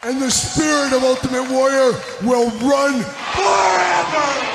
and the spirit of Ultimate Warrior will run forever!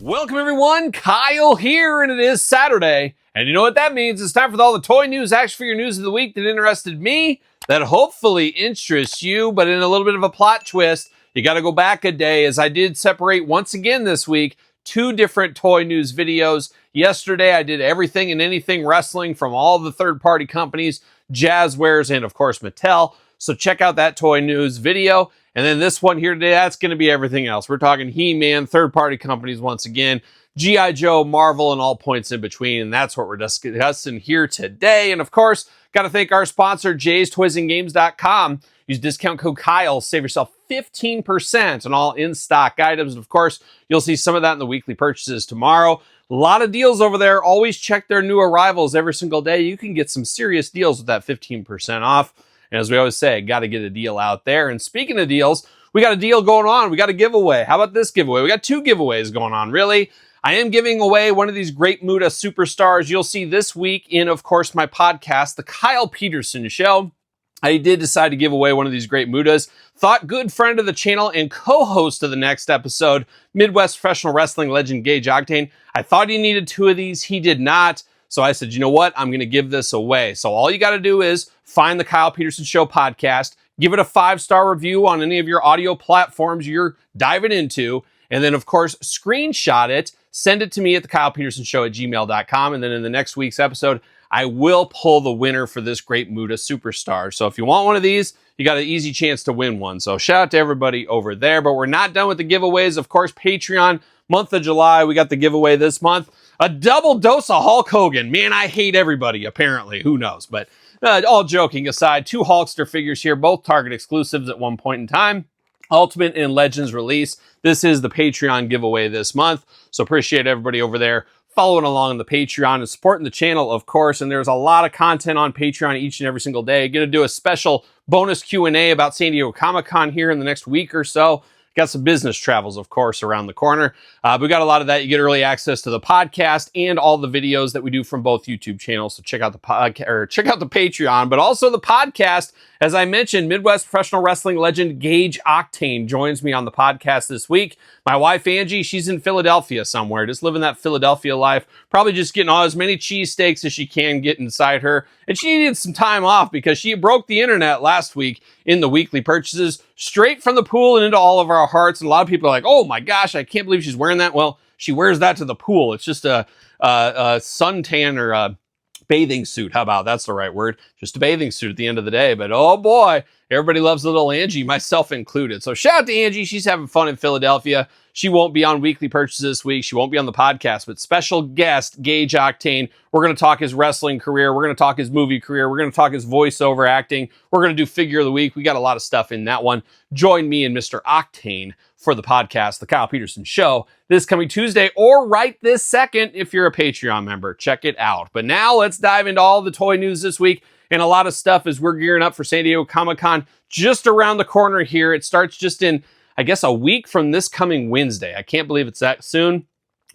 Welcome everyone, Kyle here, and it is Saturday. And you know what that means? It's time for all the toy news, action figure news of the week that interested me, that hopefully interests you, but in a little bit of a plot twist. You got to go back a day, as I did separate once again this week, 2 different toy news videos. Yesterday, I did everything and anything wrestling from all the third-party companies, Jazzwares, and of course, Mattel. So check out that toy news video. And then this one here today, that's going to be everything else. We're talking He-Man, third-party companies once again, G.I. Joe, Marvel, and all points in between. And that's what we're discussing here today. And of course, got to thank our sponsor, Jay'sToysAndGames.com. Use discount code Kyle, save yourself 15% on all in-stock items. And of course, you'll see some of that in the weekly purchases tomorrow. A lot of deals over there. Always check their new arrivals every single day. You can get some serious deals with that 15% off. And as we always say, got to get a deal out there. And speaking of deals, we got a deal going on. We got a giveaway. How about this giveaway? We got 2 giveaways going on, really. I am giving away one of these great Muta superstars you'll see this week in, of course, my podcast, The Kyle Peterson Show. I did decide to give away one of these great Mutas. Thought good friend of the channel and co-host of the next episode, Midwest professional wrestling legend Gage Octane. I thought he needed 2 of these. He did not. So I said, you know what? I'm going to give this away. So all you got to do is find the Kyle Peterson Show podcast, give it a 5-star review on any of your audio platforms you're diving into, and then, of course, screenshot it, send it to me at TheKylePetersonShow@gmail.com, and then in the next week's episode, I will pull the winner for this great Muta superstar. So if you want one of these, you got an easy chance to win one. So shout out to everybody over there. But we're not done with the giveaways. Of course, Patreon, month of July, we got the giveaway this month. A double dose of Hulk Hogan. Man, I hate everybody, apparently. Who knows? But all joking aside, 2 Hulkster figures here, both Target exclusives at one point in time. Ultimate and Legends release. This is the Patreon giveaway this month. So appreciate everybody over there following along on the Patreon and supporting the channel, of course. And there's a lot of content on Patreon each and every single day. Going to do a special bonus Q&A about San Diego Comic-Con here in the next week or so. Got some business travels, of course, around the corner. We got a lot of that. You get early access to the podcast and all the videos that we do from both YouTube channels. So check out the podcast or check out the Patreon, but also the podcast. As I mentioned, Midwest professional wrestling legend Gage Octane joins me on the podcast this week. My wife, Angie, she's in Philadelphia somewhere, just living that Philadelphia life. Probably just getting all as many cheesesteaks as she can get inside her. And she needed some time off because she broke the internet last week in the weekly purchases, straight from the pool and into all of our hearts. And a lot of people are like, oh my gosh, I can't believe she's wearing that. Well, she wears that to the pool. It's just a suntan or a bathing suit. How about that's the right word? Just a bathing suit at the end of the day. But oh boy, everybody loves little Angie, myself included. So shout out to Angie. She's having fun in Philadelphia. She won't be on weekly purchases this week. She won't be on the podcast, but special guest Gage Octane. We're going to talk his wrestling career. We're going to talk his movie career. We're going to talk his voiceover acting. We're going to do figure of the week. We got a lot of stuff in that one. Join me and Mr. Octane for the podcast, The Kyle Peterson Show, this coming Tuesday or right this second if you're a Patreon member. Check it out. But now let's dive into all the toy news this week and a lot of stuff as we're gearing up for San Diego Comic-Con just around the corner here. It starts just in, I guess, a week from this coming Wednesday. I can't believe it's that soon,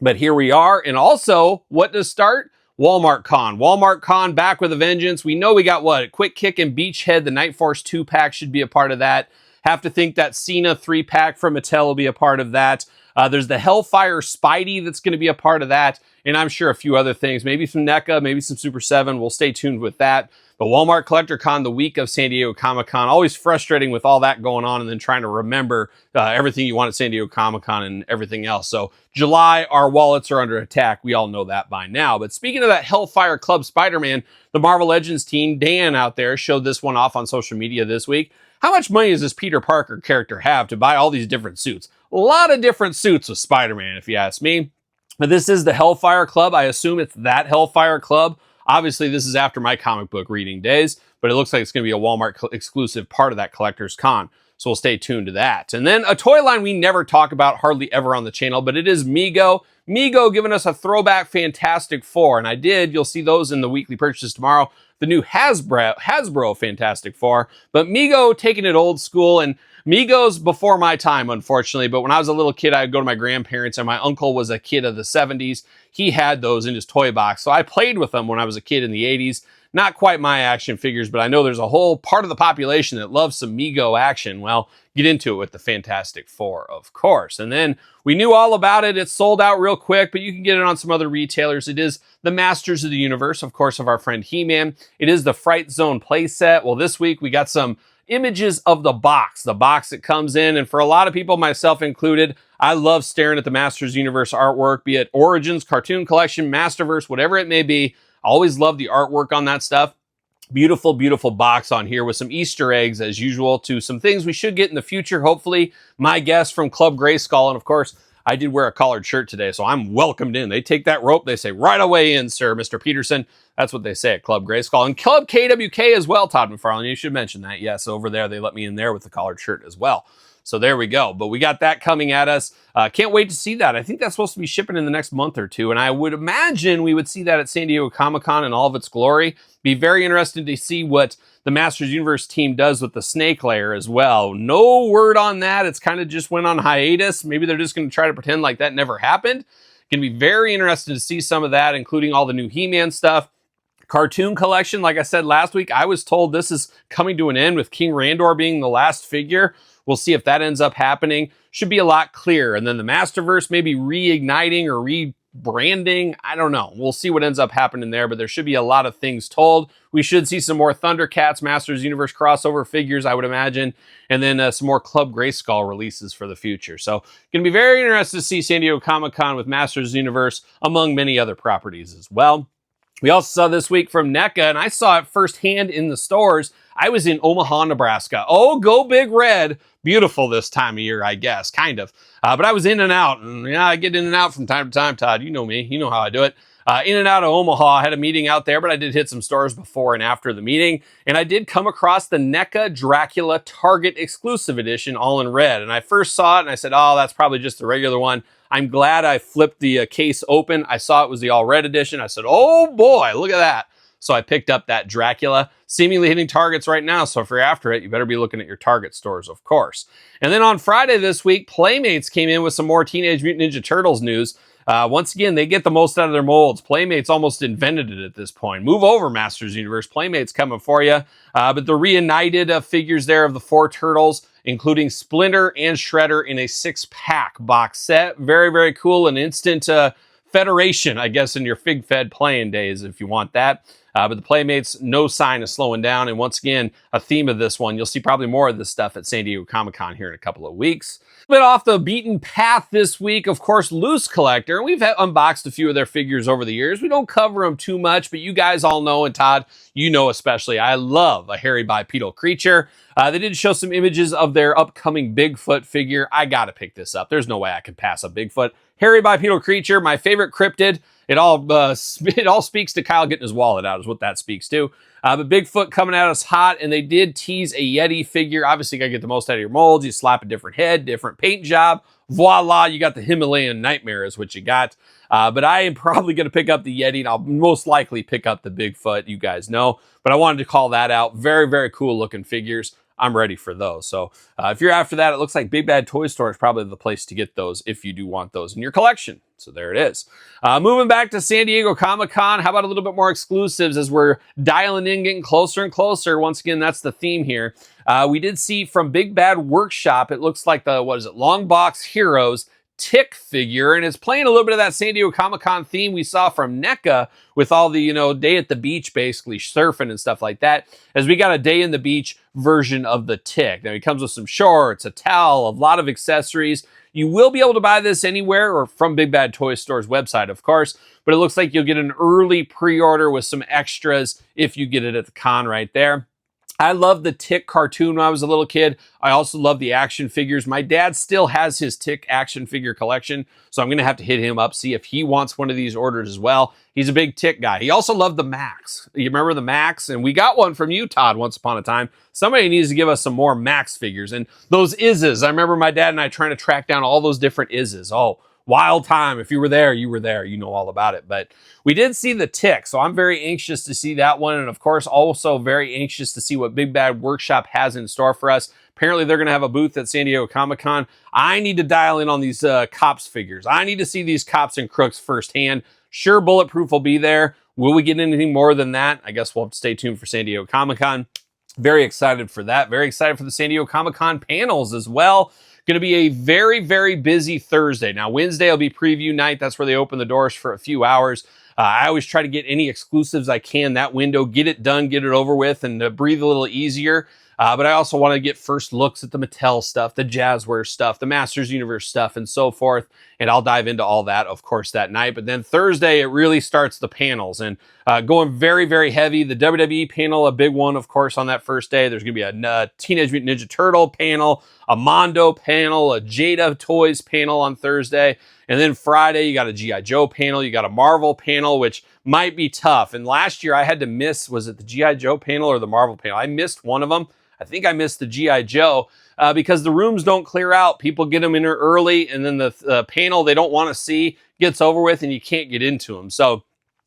but here we are. And also, what does start? Walmart Con. Walmart Con back with a vengeance. We know we got what? Quick Kick and Beachhead. The Night Force 2-pack should be a part of that. Have to think that Cena 3-pack from Mattel will be a part of that. There's the Hellfire Spidey that's going to be a part of that. And I'm sure a few other things. Maybe some NECA, maybe some Super 7. We'll stay tuned with that. But Walmart Collector Con the week of San Diego Comic-Con. Always frustrating with all that going on and then trying to remember everything you want at San Diego Comic-Con and everything else. So July, our wallets are under attack. We all know that by now. But speaking of that Hellfire Club Spider-Man, the Marvel Legends team, Dan out there, showed this one off on social media this week. How much money does this Peter Parker character have to buy all these different suits? A lot of different suits with Spider-Man, if you ask me. But this is the Hellfire Club. I assume it's that Hellfire Club. Obviously, this is after my comic book reading days, but it looks like it's going to be a Walmart exclusive part of that Collector's Con. So we'll stay tuned to that. And then a toy line we never talk about hardly ever on the channel, but it is Mego. Mego giving us a throwback Fantastic Four. And you'll see those in the weekly purchases tomorrow. The new Hasbro Fantastic Four. But Mego taking it old school. And Mego's before my time, unfortunately. But when I was a little kid, I'd go to my grandparents, and my uncle was a kid of the 70s. He had those in his toy box. So I played with them when I was a kid in the 80s. Not quite my action figures, but I know there's a whole part of the population that loves some Mego action. Well, get into it with the Fantastic Four, of course. And then we knew all about it. It's sold out real quick, but you can get it on some other retailers. It is the Masters of the Universe, of course, of our friend He-Man. It is the Fright Zone playset. Well, this week we got some images of the box that comes in. And for a lot of people, myself included, I love staring at the Masters Universe artwork, be it Origins, Cartoon Collection, Masterverse, whatever it may be. I always love the artwork on that stuff. Beautiful, beautiful box on here with some Easter eggs, as usual, to some things we should get in the future. Hopefully, my guest from Club Grayskull. And of course, I did wear a collared shirt today, so I'm welcomed in. They take that rope, they say, right away in, sir, Mr. Peterson. That's what they say at Club Grayskull. And Club KWK as well, Todd McFarlane. You should mention that. Yes, over there, they let me in there with the collared shirt as well. So there we go. But we got that coming at us. Can't wait to see that. I think that's supposed to be shipping in the next month or two. And I would imagine we would see that at San Diego Comic-Con in all of its glory. Be very interested to see what the Masters Universe team does with the snake layer as well. No word on that. It's kind of just went on hiatus. Maybe they're just going to try to pretend like that never happened. Going to be very interested to see some of that, including all the new He-Man stuff. Cartoon collection, like I said last week, I was told this is coming to an end with King Randor being the last figure. We'll see if that ends up happening. Should be a lot clearer. And then the Masterverse maybe reigniting or rebranding. I don't know. We'll see what ends up happening there, but there should be a lot of things told. We should see some more Thundercats Masters Universe crossover figures, I would imagine, and then some more Club Grayskull releases for the future. So going to be very interested to see San Diego Comic-Con with Masters Universe, among many other properties as well. We also saw this week from NECA, and I saw it firsthand in the stores. I was in Omaha, Nebraska. Oh, go Big Red. Beautiful this time of year, I guess, kind of. But I was in and out, and yeah, I get in and out from time to time, Todd. You know me. You know how I do it. In and out of Omaha. I had a meeting out there, but I did hit some stores before and after the meeting. And I did come across the NECA Dracula Target Exclusive Edition, all in red. And I first saw it, and I said, oh, that's probably just the regular one. I'm glad I flipped the case open. I saw it was the all red edition. I said, oh boy, look at that. So I picked up that Dracula, seemingly hitting Targets right now. So if you're after it, you better be looking at your Target stores, of course. And then on Friday this week, Playmates came in with some more Teenage Mutant Ninja Turtles news. Once again, they get the most out of their molds. Playmates almost invented it at this point. Move over, Masters Universe. Playmates coming for you. But the reunited figures there of the 4 turtles, including Splinter and Shredder in a 6-pack box set. Very, very cool. An instant federation, I guess, in your Fig Fed playing days if you want that. But the Playmates, no sign of slowing down. And once again, a theme of this one. You'll see probably more of this stuff at San Diego Comic-Con here in a couple of weeks. A bit off the beaten path this week, of course, Loose Collector. And we've unboxed a few of their figures over the years. We don't cover them too much, but you guys all know, and Todd, you know especially, I love a hairy bipedal creature. They did show some images of their upcoming Bigfoot figure. I gotta pick this up. There's no way I can pass up Bigfoot. Hairy bipedal creature, my favorite cryptid. It all speaks to Kyle getting his wallet out is what that speaks to. But Bigfoot coming at us hot, and they did tease a Yeti figure. Obviously, you got to get the most out of your molds. You slap a different head, different paint job. Voila, you got the Himalayan Nightmare is what you got. But I am probably going to pick up the Yeti, and I'll most likely pick up the Bigfoot, you guys know. But I wanted to call that out. Very, very cool looking figures. I'm ready for those. So if you're after that, it looks like Big Bad Toy Store is probably the place to get those if you do want those in your collection. So there it is. Moving back to San Diego Comic-Con, how about a little bit more exclusives as we're dialing in, getting closer and closer. Once again, that's the theme here. We did see from Big Bad Workshop, it looks like the, Long Box Heroes Tik figure, and it's playing a little bit of that San Diego Comic-Con theme we saw from NECA with all the, day at the beach, basically surfing and stuff like that, as we got a day in the beach version of the Tik. Now, it comes with some shorts, a towel, a lot of accessories. You will be able to buy this anywhere or from Big Bad Toy Store's website, of course, but it looks like you'll get an early pre-order with some extras if you get it at the con right there. I loved the Tik cartoon when I was a little kid. I also love the action figures. My dad still has his Tik action figure collection, so I'm going to have to hit him up, see if he wants one of these orders as well. He's a big Tik guy. He also loved the M.A.S.K. You remember the M.A.S.K? And we got one from you, Todd, once upon a time. Somebody needs to give us some more M.A.S.K figures. And those Izzes, I remember my dad and I trying to track down all those different Izzes. Oh, wild time. If you were there, you were there. You know all about it. But we did see the Tik, so I'm very anxious to see that one. And of course, also very anxious to see what Big Bad Workshop has in store for us. Apparently, they're going to have a booth at San Diego Comic-Con. I need to dial in on these cops figures. I need to see these cops and crooks firsthand. Sure, Bulletproof will be there. Will we get anything more than that? I guess we'll have to stay tuned for San Diego Comic-Con. Very excited for that. Very excited for the San Diego Comic-Con panels as well. Going to be a very, very busy Thursday. Now, Wednesday will be preview night. That's where they open the doors for a few hours. I always try to get any exclusives I can that window, get it done, get it over with, and breathe a little easier. But I also want to get first looks at the Mattel stuff, the Jazzware stuff, the Masters Universe stuff, and so forth. And I'll dive into all that, of course, that night. But then Thursday, it really starts the panels. And going very, very heavy. The WWE panel, a big one, of course, on that first day. There's going to be a Teenage Mutant Ninja Turtle panel, a Mondo panel, a Jada Toys panel on Thursday. And then Friday, you got a G.I. Joe panel. You got a Marvel panel, which might be tough. And last year, I had to miss, was it the G.I. Joe panel or the Marvel panel? I missed one of them. I think I missed the G.I. Joe because the rooms don't clear out. People get them in early, and then the panel they don't want to see gets over with, and you can't get into them. So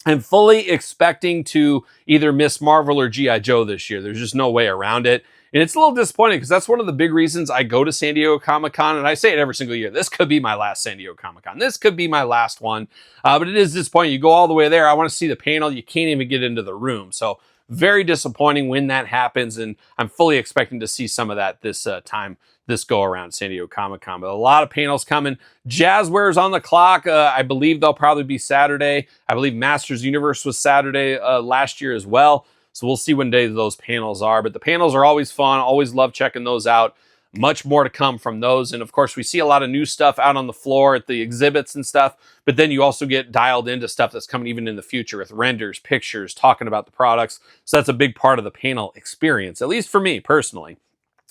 I'm fully expecting to either miss Marvel or G.I. Joe this year. There's just no way around it. And it's a little disappointing because that's one of the big reasons I go to San Diego Comic-Con, and I say it every single year. This could be my last San Diego Comic-Con. This could be my last one. But it is disappointing. You go all the way there. I want to see the panel. You can't even get into the room. So very disappointing when that happens, and I'm fully expecting to see some of that this time, this go around San Diego Comic-Con. But a lot of panels coming. Jazzware's on the clock. I believe they'll probably be Saturday. I believe Masters Universe was Saturday last year as well. So we'll see when days those panels are. But the panels are always fun. Always love checking those out. Much more to come from those. And of course, we see a lot of new stuff out on the floor at the exhibits and stuff. But then you also get dialed into stuff that's coming even in the future with renders, pictures, talking about the products. So that's a big part of the panel experience, at least for me personally.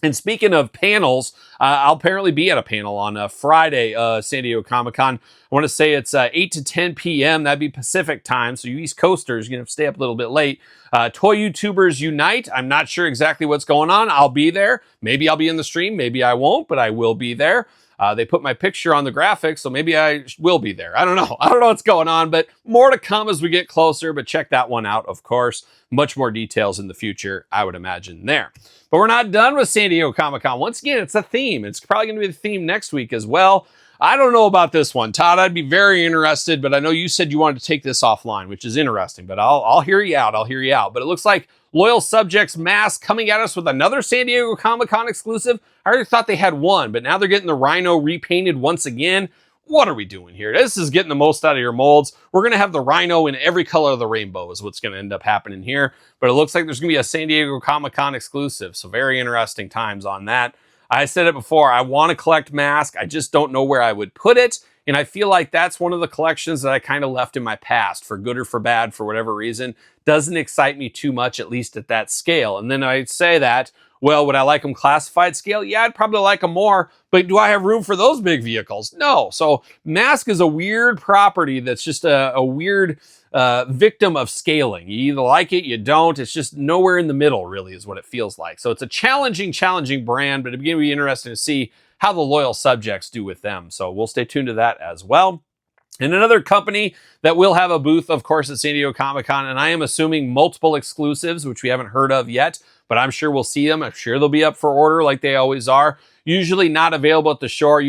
And speaking of panels, I'll apparently be at a panel on Friday, San Diego Comic-Con. I want to say it's 8 to 10 p.m. That'd be Pacific time. So you East Coasters, you're going to stay up a little bit late. ToyTubers Unite. I'm not sure exactly what's going on. I'll be there. Maybe I'll be in the stream. Maybe I won't, but I will be there. They put my picture on the graphics, so maybe I will be there. I don't know. I don't know what's going on, but more to come as we get closer. But check that one out, of course. Much more details in the future, I would imagine, there. But we're not done with San Diego Comic-Con. Once again, it's a theme. It's probably going to be the theme next week as well. I don't know about this one, Todd. I'd be very interested, but I know you said you wanted to take this offline, which is interesting. But I'll hear you out. I'll hear you out. But it looks like Loyal Subjects M.A.S.K coming at us with another San Diego Comic-Con exclusive. I already thought they had one, but now they're getting the Rhino repainted once again. What are we doing here? This is getting the most out of your molds. We're going to have the Rhino in every color of the rainbow is what's going to end up happening here. But it looks like there's going to be a San Diego Comic-Con exclusive. So very interesting times on that. I said it before, I want to collect M.A.S.K. I just don't know where I would put it. And I feel like that's one of the collections that I kind of left in my past, for good or for bad, for whatever reason. Doesn't excite me too much, at least at that scale. And then I say that, well, would I like them classified scale? Yeah, I'd probably like them more. But do I have room for those big vehicles? No. So M.A.S.K is a weird property that's just a weird victim of scaling. You either like it, you don't. It's just nowhere in the middle, really, is what it feels like. So it's a challenging brand, but it's going to be interesting to see how the Loyal Subjects do with them. So we'll stay tuned to that as well. And another company that will have a booth, of course, at San Diego Comic-Con, and I am assuming multiple exclusives, which we haven't heard of yet, but I'm sure we'll see them. I'm sure they'll be up for order like they always are. Usually not available at the show, or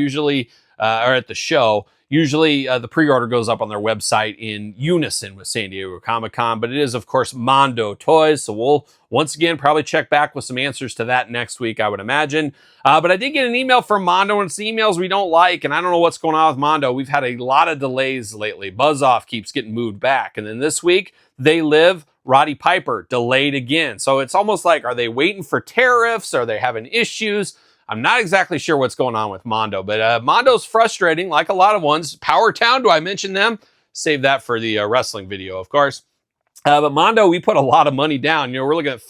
at the show. Usually the pre-order goes up on their website in unison with San Diego Comic-Con, but it is, of course, Mondo Toys. So we'll, once again, probably check back with some answers to that next week, I would imagine. But I did get an email from Mondo, and it's the emails we don't like, and I don't know what's going on with Mondo. We've had a lot of delays lately. Buzz Off keeps getting moved back. And then this week, They Live, Roddy Piper, delayed again. So it's almost like, are they waiting for tariffs? Are they having issues? I'm not exactly sure what's going on with Mondo, but Mondo's frustrating, like a lot of ones. Power Town, do I mention them? Save that for the wrestling video, of course. But Mondo, we put a lot of money down. You know, we're looking at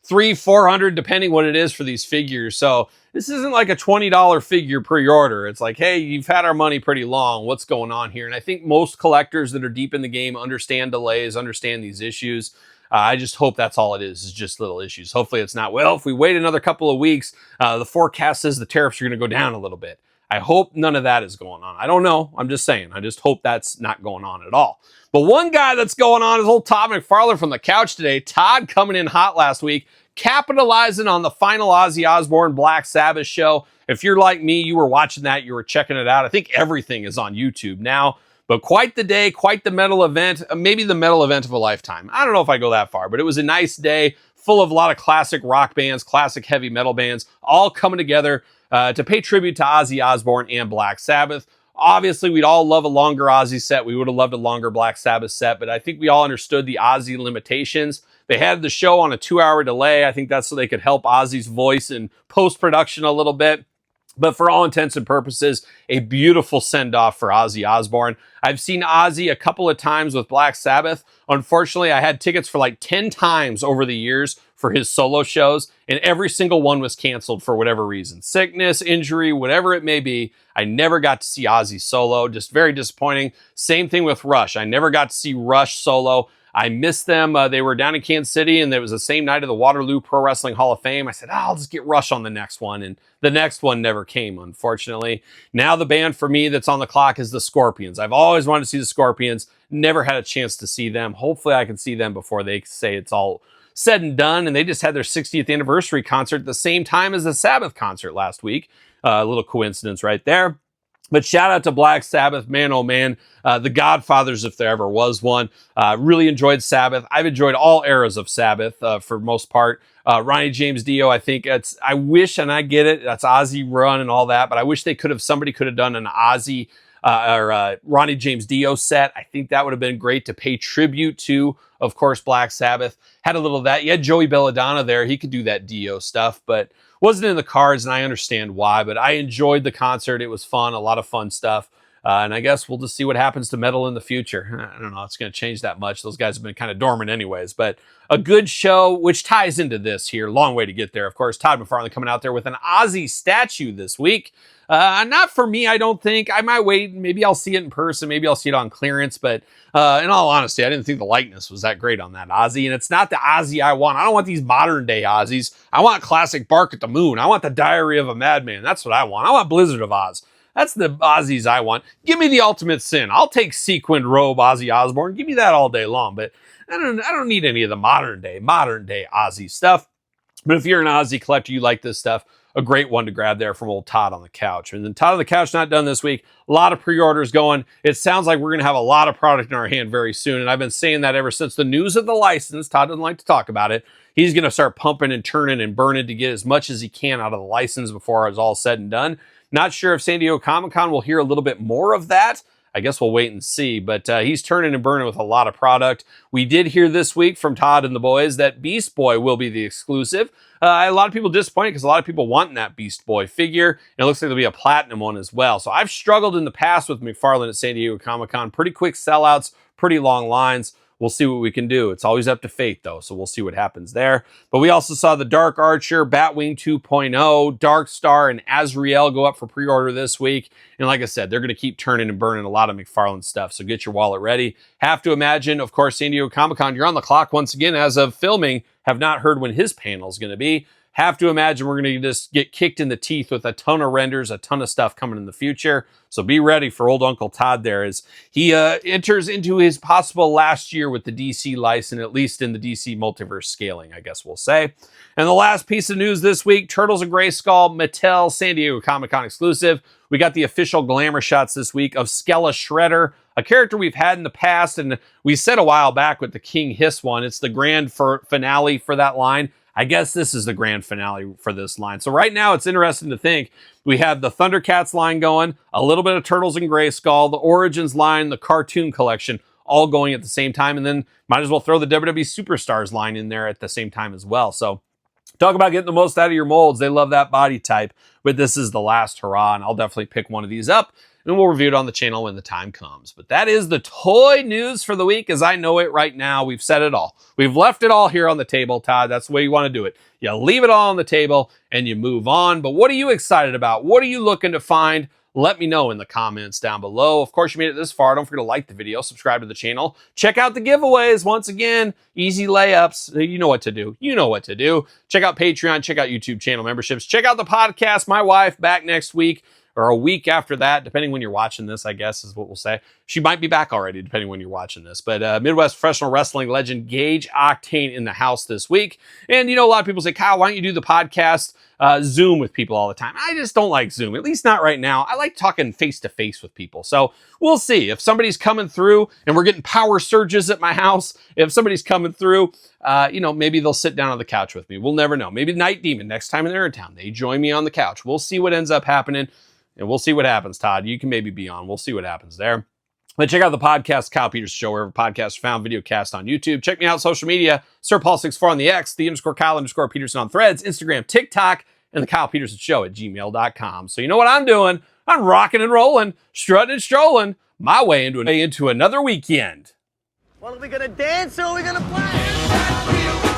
$300-$400 depending what it is for these figures. So this isn't like a $20 figure pre-order. It's like, hey, you've had our money pretty long. What's going on here? And I think most collectors that are deep in the game understand delays, understand these issues. I just hope that's all it is just little issues. Hopefully it's not, well, if we wait another couple of weeks, the forecast says the tariffs are going to go down a little bit. I hope none of that is going on. I don't know. I'm just saying. I just hope that's not going on at all. But one guy that's going on is old Todd McFarlane from the couch today. Todd coming in hot last week, capitalizing on the final Ozzy Osbourne Black Sabbath show. If you're like me, you were watching that, you were checking it out. I think everything is on YouTube now. But quite the day, quite the metal event, maybe the metal event of a lifetime. I don't know if I go that far, but it was a nice day full of a lot of classic rock bands, classic heavy metal bands, all coming together to pay tribute to Ozzy Osbourne and Black Sabbath. Obviously, we'd all love a longer Ozzy set. We would have loved a longer Black Sabbath set, but I think we all understood the Ozzy limitations. They had the show on a 2-hour delay. I think that's so they could help Ozzy's voice in post-production a little bit. But for all intents and purposes, a beautiful send-off for Ozzy Osbourne. I've seen Ozzy a couple of times with Black Sabbath. Unfortunately, I had tickets for like 10 times over the years for his solo shows, and every single one was canceled for whatever reason. Sickness, injury, whatever it may be. I never got to see Ozzy solo. Just very disappointing. Same thing with Rush. I never got to see Rush solo. I missed them. They were down in Kansas City, and it was the same night of the Waterloo Pro Wrestling Hall of Fame. I said, I'll just get Rush on the next one, and the next one never came, unfortunately. Now the band for me that's on the clock is the Scorpions. I've always wanted to see the Scorpions. Never had a chance to see them. Hopefully I can see them before they say it's all said and done, and they just had their 60th anniversary concert at the same time as the Sabbath concert last week. A little coincidence right there. But shout out to Black Sabbath, man, oh man, the Godfathers, if there ever was one. Really enjoyed Sabbath. I've enjoyed all eras of Sabbath for most part. Ronnie James Dio, I think I wish, and I get it, that's Ozzy run and all that, but I wish somebody could have done an Ozzy or Ronnie James Dio set. I think that would have been great to pay tribute to, of course, Black Sabbath. Had a little of that. You had Joey Belladonna there. He could do that Dio stuff, but wasn't in the cards, and I understand why. But I enjoyed the concert. It was fun, a lot of fun stuff. And I guess we'll just see what happens to metal in the future. I don't know. It's going to change that much. Those guys have been kind of dormant anyways. But a good show, which ties into this here. Long way to get there. Of course, Todd McFarlane coming out there with an Ozzy statue this week. Not for me, I don't think. I might wait. Maybe I'll see it in person. Maybe I'll see it on clearance. But in all honesty, I didn't think the likeness was that great on that Ozzy. And it's not the Ozzy I want. I don't want these modern day Ozzies. I want classic Bark at the Moon. I want the Diary of a Madman. That's what I want. I want Blizzard of Oz. That's the Ozzies I want. Give me the Ultimate Sin. I'll take sequined robe Ozzy Osbourne. Give me that all day long. But I don't need any of the modern day Ozzy stuff. But if you're an Ozzy collector, you like this stuff, a great one to grab there from old Todd on the couch. And then Todd on the couch not done this week. A lot of pre-orders going. It sounds like we're going to have a lot of product in our hand very soon. And I've been saying that ever since the news of the license. Todd doesn't like to talk about it. He's going to start pumping and turning and burning to get as much as he can out of the license before it's all said and done. Not sure if San Diego Comic-Con will hear a little bit more of that. I guess we'll wait and see, but he's turning and burning with a lot of product. We did hear this week from Todd and the boys that Beast Boy will be the exclusive. A lot of people disappointed because a lot of people want that Beast Boy figure, and it looks like there'll be a platinum one as well. So I've struggled in the past with McFarlane at San Diego Comic-Con. Pretty quick sellouts, pretty long lines. We'll see what we can do. It's always up to fate, though, so we'll see what happens there. But we also saw the Dark Archer, Batwing 2.0, Dark Star, and Azrael go up for pre-order this week. And like I said, they're going to keep turning and burning a lot of McFarlane stuff, so get your wallet ready. Have to imagine, of course, San Diego Comic-Con, you're on the clock once again as of filming. Have not heard when his panel is going to be. Have to imagine we're going to just get kicked in the teeth with a ton of renders, a ton of stuff coming in the future. So be ready for old Uncle Todd there as he enters into his possible last year with the DC license, at least in the DC multiverse scaling, I guess we'll say. And the last piece of news this week, Turtles and Grayskull, Mattel, San Diego Comic-Con exclusive. We got the official glamour shots this week of Skella Shredder, a character we've had in the past, and we said a while back with the King Hiss one, it's the grand finale for that line. I guess this is the grand finale for this line. So right now it's interesting to think we have the Thundercats line going, a little bit of Turtles and Grayskull, the Origins line, the cartoon collection, all going at the same time. And then might as well throw the WWE Superstars line in there at the same time as well. So Talk about getting the most out of your molds. They love that body type, but this is the last hurrah, and I'll definitely pick one of these up, and we'll review it on the channel when the time comes. But that is the toy news for the week as I know it right now. We've said it all. We've left it all here on the table, Todd. That's the way you want to do it. You leave it all on the table, and you move on. But what are you excited about? What are you looking to find? Let me know in the comments down below. Of course, you made it this far. Don't forget to like the video, subscribe to the channel. Check out the giveaways. Once again, easy layups. You know what to do. You know what to do. Check out Patreon. Check out YouTube channel memberships. Check out the podcast. My wife back next week or a week after that, depending when you're watching this, I guess is what we'll say. She might be back already, depending when you're watching this. But Midwest professional wrestling legend Gage Octane in the house this week. And, you know, a lot of people say, Kyle, why don't you do the podcast Zoom with people all the time? I just don't like Zoom, at least not right now. I like talking face-to-face with people. So we'll see. If somebody's coming through and we're getting power surges at my house, if somebody's coming through, you know, maybe they'll sit down on the couch with me. We'll never know. Maybe Night Demon, next time they're in town, they join me on the couch. We'll see what ends up happening. And we'll see what happens, Todd. You can maybe be on. We'll see what happens there. But check out the podcast, Kyle Peterson Show, wherever podcasts are found, video cast on YouTube. Check me out on social media, SirPaul64 on the X, _Kyle_Peterson on Threads, Instagram, TikTok, and TheKylePetersonShow at gmail.com. So you know what I'm doing? I'm rocking and rolling, strutting and strolling my way into another weekend. Well, are we gonna dance or are we gonna play?